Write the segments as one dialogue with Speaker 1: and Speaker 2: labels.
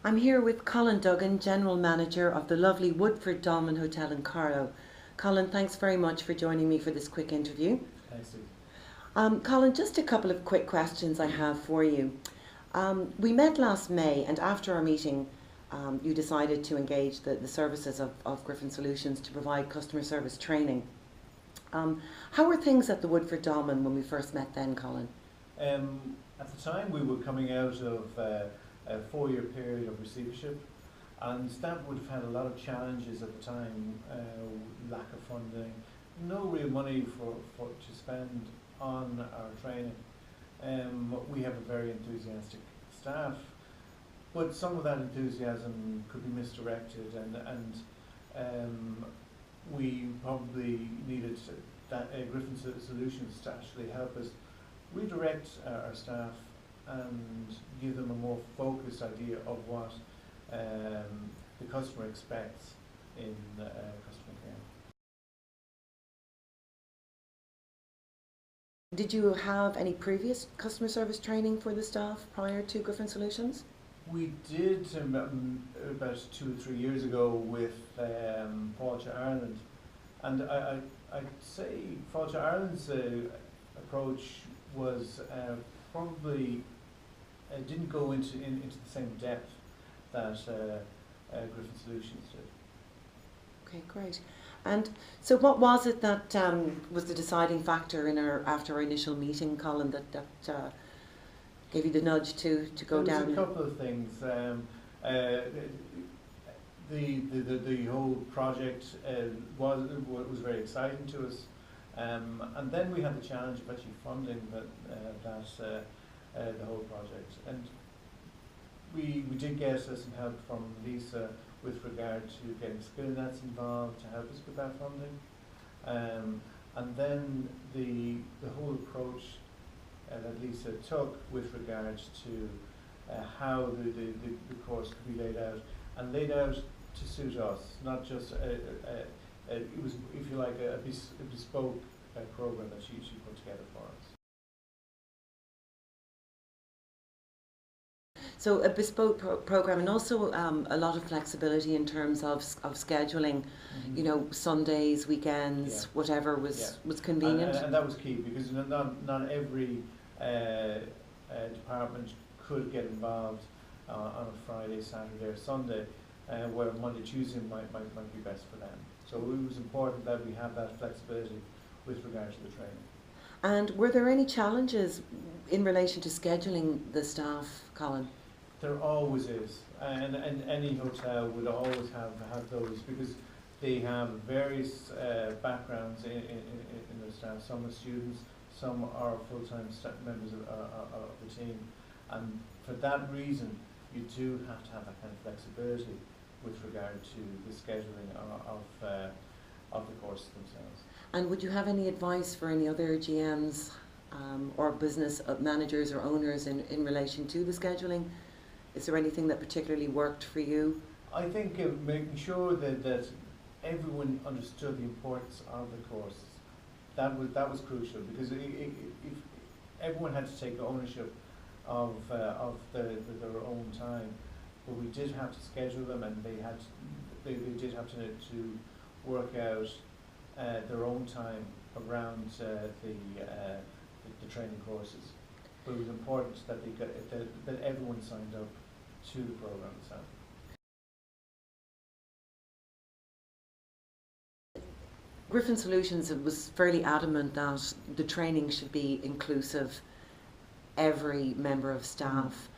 Speaker 1: I'm here with Colin Duggan, General Manager of the lovely Woodford Dolmen Hotel in Carlow. Colin, thanks very much for joining me for this quick interview.
Speaker 2: Thanks, Steve.
Speaker 1: Colin, just a couple of quick questions I have for you. We met last May, and after our meeting, you decided to engage the services of Griffin Solutions to provide customer service training. How were things at the Woodford Dolmen when we first met then, Colin?
Speaker 2: At the time, we were coming out of a 4-year period of receivership, and staff would have had a lot of challenges at the time, lack of funding, no real money to spend on our training. We have a very enthusiastic staff, but some of that enthusiasm could be misdirected, and we probably needed Griffin Solutions to actually help us redirect our staff and give them a more focused idea of what the customer expects in customer care.
Speaker 1: Did you have any previous customer service training for the staff prior to Griffin Solutions?
Speaker 2: We did about 2 or 3 years ago with Fáilte Ireland, and I'd say Fáilte Ireland's approach was probably didn't go into the same depth that Griffin Solutions did.
Speaker 1: Okay, great. And so what was it that was the deciding factor in after our initial meeting, Colin, that gave you the nudge to go down?
Speaker 2: There was a couple of things. The whole project was very exciting to us, and then we had the challenge of actually funding the whole project, and we did get some help from Lisa with regard to getting Spillnets involved to help us with that funding, and then the whole approach that Lisa took with regards to how the course could be laid out to suit us, not just it was, if you like, a bespoke program that she put together for us.
Speaker 1: So a bespoke program, and also a lot of flexibility in terms of scheduling.
Speaker 2: Mm-hmm.
Speaker 1: You know, Sundays, weekends,
Speaker 2: Yeah.
Speaker 1: whatever was convenient.
Speaker 2: And that was key, because not every department could get involved on a Friday, Saturday, or Sunday, where Monday, Tuesday might be best for them. So it was important that we have that flexibility with regard to the training.
Speaker 1: And were there any challenges in relation to scheduling the staff, Colin?
Speaker 2: There always is, and any hotel would always have those, because they have various backgrounds in their staff. Some are students, some are full-time members of the team, and for that reason you do have to have that kind of flexibility with regard to the scheduling of the courses themselves.
Speaker 1: And would you have any advice for any other GMs or business managers or owners in relation to the scheduling? Is there anything that particularly worked for you?
Speaker 2: I think making sure that everyone understood the importance of the courses, that was crucial, because if everyone had to take ownership of their own time, but we did have to schedule them, and they did have to work out their own time around the training courses. But it was important that that everyone signed up to the program itself.
Speaker 1: Griffin Solutions was fairly adamant that the training should be inclusive, every member of staff.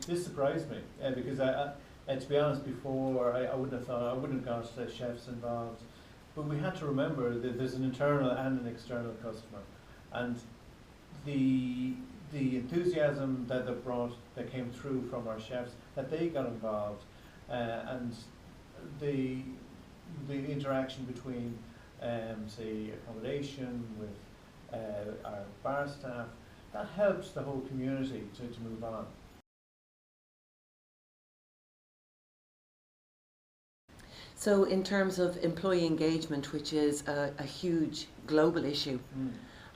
Speaker 2: This surprised me, because to be honest, before I wouldn't have got chefs involved, but we had to remember that there's an internal and an external customer, and the enthusiasm that came through from our chefs, that they got involved, and the interaction between say accommodation with our bar staff, that helps the whole community to move on.
Speaker 1: So in terms of employee engagement, which is a huge global issue,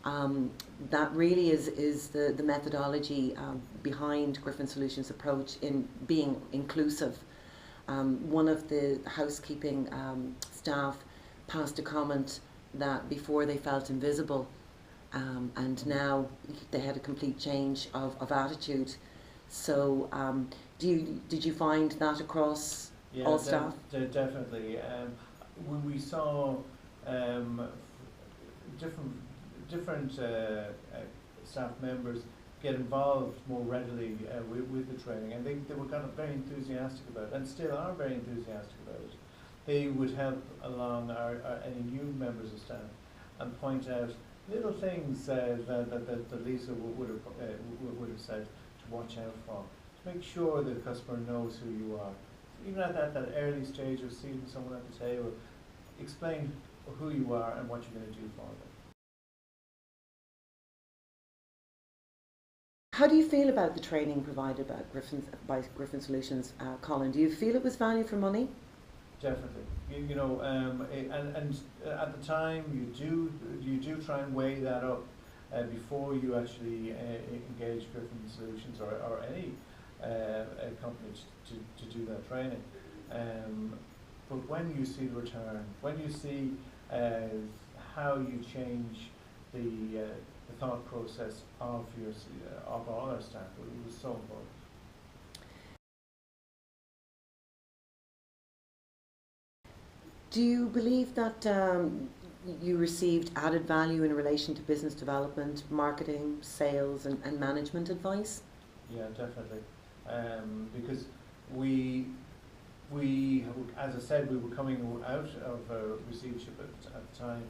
Speaker 1: That really is the methodology behind Griffin Solutions' approach in being inclusive. One of the housekeeping staff passed a comment that before they felt invisible, and now they had a complete change of attitude. So did you find that across all staff?
Speaker 2: Definitely. We saw different staff members get involved more readily with the training, and they were kind of very enthusiastic about it, and still are very enthusiastic about it. They would help along any new members of staff and point out little things that Lisa would have said to watch out for, to make sure the customer knows who you are. Even at that early stage of seeing someone at the table, explain who you are and what you're going to do for them.
Speaker 1: How do you feel about the training provided by Griffin Solutions, Colin? Do you feel it was value for money?
Speaker 2: Definitely. And at the time you do try and weigh that up before you actually engage Griffin Solutions or any company to do that training. But when you see the return, when you see how you change the thought process of all our staff, it was so important.
Speaker 1: Do you believe that you received added value in relation to business development, marketing, sales and management advice?
Speaker 2: Yeah, definitely. Because we, as I said, we were coming out of receivership at the time,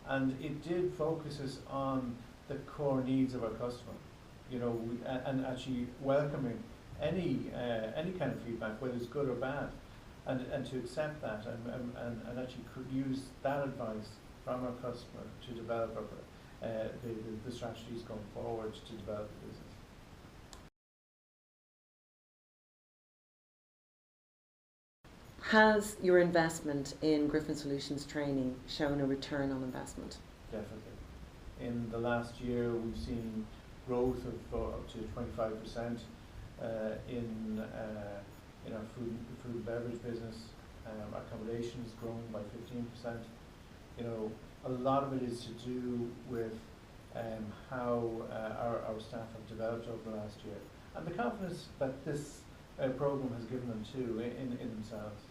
Speaker 2: and it did focus us on the core needs of our customer, and actually welcoming any kind of feedback, whether it's good or bad, and to accept that and actually use that advice from our customer to develop the strategies going forward to develop the business.
Speaker 1: Has your investment in Griffin Solutions training shown a return on investment?
Speaker 2: Definitely. In the last year, we've seen growth of up to 25% in our food and beverage business. Our accommodation has grown by 15%. A lot of it is to do with how our staff have developed over the last year, and the confidence that this program has given them too in themselves.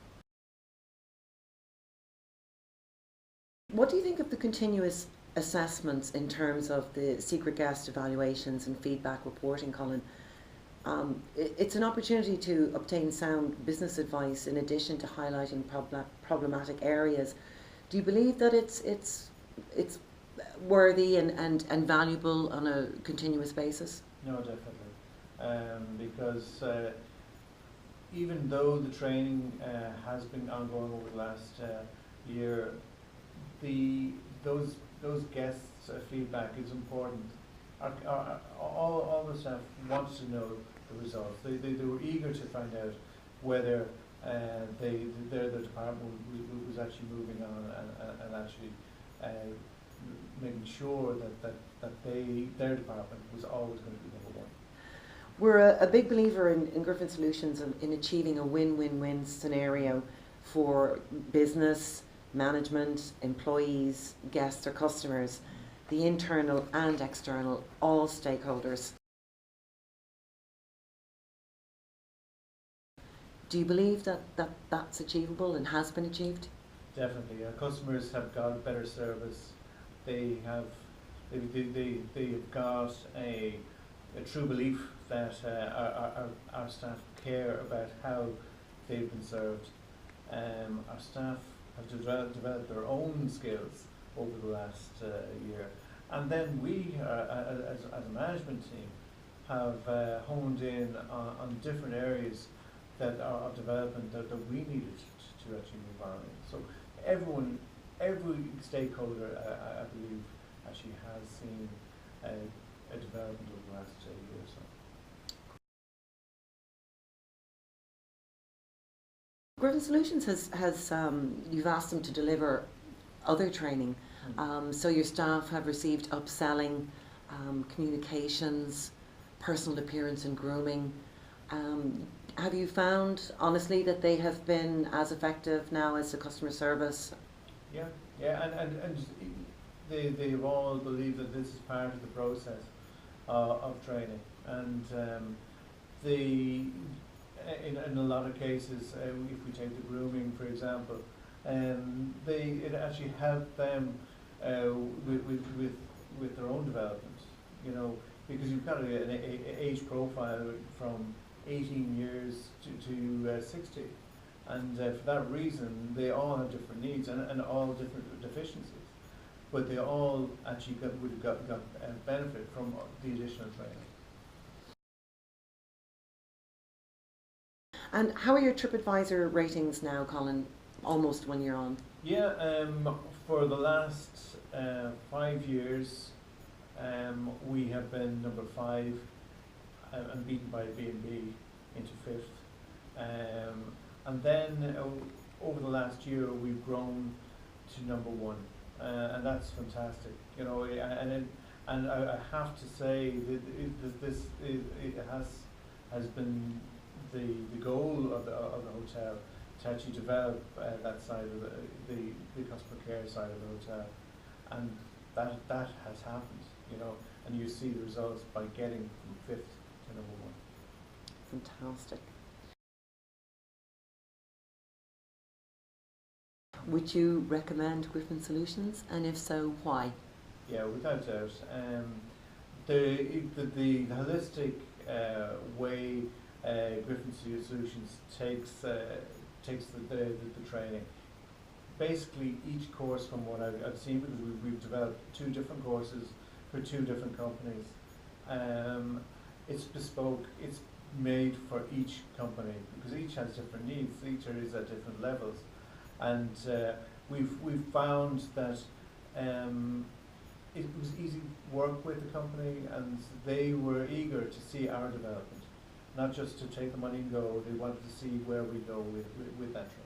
Speaker 1: What do you think of the continuous assessments in terms of the secret guest evaluations and feedback reporting, Colin? It's an opportunity to obtain sound business advice in addition to highlighting problematic areas. Do you believe that it's worthy and valuable on a continuous basis?
Speaker 2: No, definitely. Because even though the training has been ongoing over the last year, those guests' feedback is important. All the staff wants to know the results. They were eager to find out whether their department was actually moving on and actually making sure that their department was always going to be number one.
Speaker 1: We're a big believer in Griffin Solutions in achieving a win-win-win scenario for business, management, employees, guests or customers, the internal and external, all stakeholders. Do you believe that's achievable and has been achieved?
Speaker 2: Definitely. Our customers have got better service. They've got a true belief that our staff care about how they've been served. Our staff have developed their own skills over the last year, and then we, as a management team, have honed in on different areas that are of development that we needed to actually move on in. So every stakeholder, I believe, actually has seen a development over the last year or so.
Speaker 1: Griffin Solutions has you've asked them to deliver other training. So your staff have received upselling, communications, personal appearance and grooming. Have you found, honestly, that they have been as effective now as the customer service?
Speaker 2: Yeah, and they've all believed that this is part of the process of training, and in a lot of cases, if we take the grooming for example, it actually helped them with their own development, you know, because you've got an age profile from 18 years to 60, and for that reason they all have different needs and all different deficiencies, but they all actually would have got benefit from the additional training.
Speaker 1: And how are your TripAdvisor ratings now, Colin, almost 1 year on?
Speaker 2: Yeah, for the last 5 years, we have been number 5 and beaten by B&B into 5th. And then over the last year, we've grown to number 1, and that's fantastic. You know, and I have to say that this has been the goal of the hotel, to actually develop that side of the customer care side of the hotel, and that has happened, you know, and you see the results by getting from 5th to number 1.
Speaker 1: Fantastic. Would you recommend Griffin Solutions, and if so, why?
Speaker 2: Yeah, without doubt. The holistic way Griffin Solutions takes the training. Basically, each course, from what I've seen, because we've developed 2 different courses for 2 different companies. It's bespoke. It's made for each company because each has different needs. Each is at different levels, and we've found that it was easy work with the company, and they were eager to see our development, not just to take the money and go. They wanted to see where we go with that training.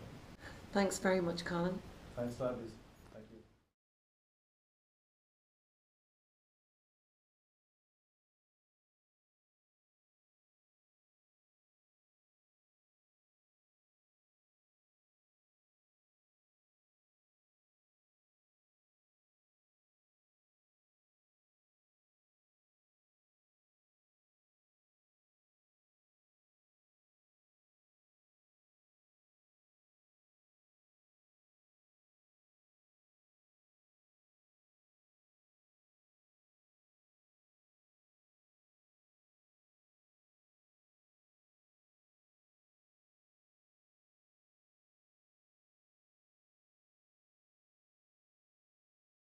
Speaker 1: Thanks very much, Colin.
Speaker 2: Thanks a lot, Lisa.